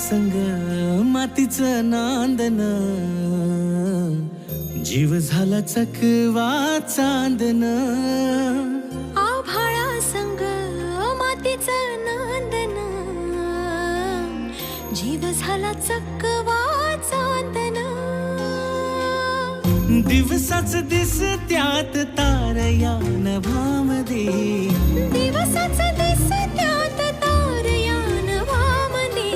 संग मातीचं नांदन, जीव झाला चकवा चांदन. आभाळा संग मातीचं नांदन, जीव झाला चकवा चांदन. दिवसाच दिसत्यात तारया नभामध्ये, दिवसाच दिसत्यात तारया नभामध्ये.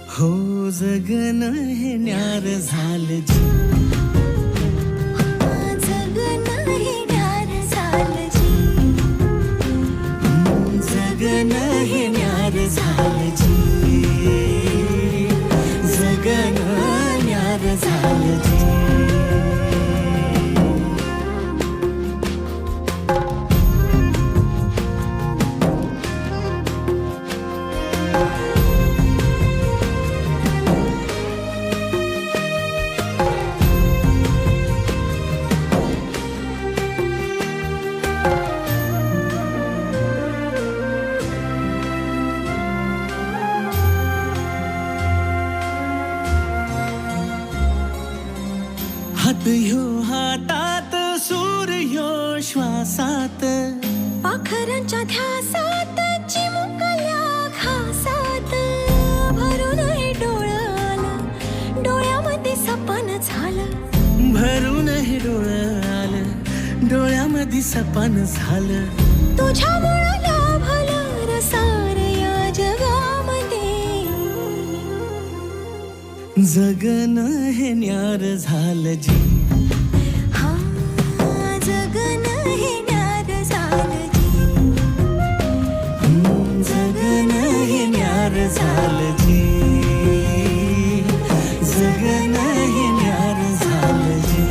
हो जगन हे न्यार झालं जी, जगन हे न्यार झालं जी. जगन हे न्यार झालं जी, जगन न्यार झालं जी. हात ह्यो हातात, सूर ह्यो श्वासात, पाखरांच्या ध्यासात, चिमुकल्या घासात. भरून हे डोळं आलं, डोळ्यामध्ये सपन झालं. भरून हे डोळं आलं, डोळ्यामध्ये सपन झालं. तुझ्यामुळं लाभलं रसार या जगामध्ये. जगन हे न्यार झालं जी, हा जगन हे न्यार झालं जी. जगन हे न्यार झालं जी, जगन हे न्यार झालं जी.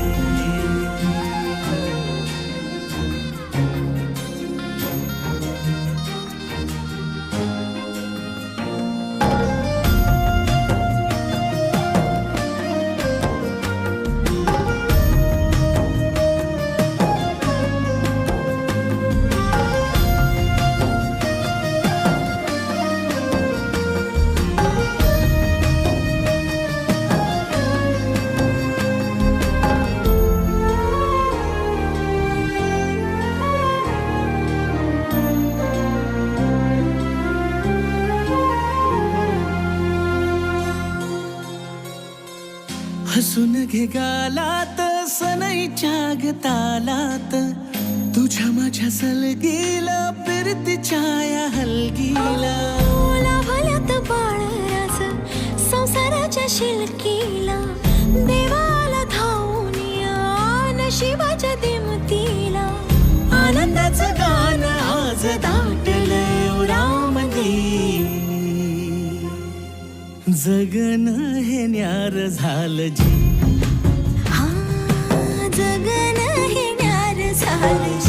हसून घे गालात, सनईच्या गतालात, तुझ्या माझ्या सलगीला, फिरतीच्या या हलगीला. लाभल्यात बाळराज संसाराच्या शिलकीला. देवाला धावून या नशिबाच्या दिमतीला. आनंदाचं गाण आज दाटलं उरामध्ये. जगन हे न्यार झालं जी, हा जगन हे न्यार झालं जी.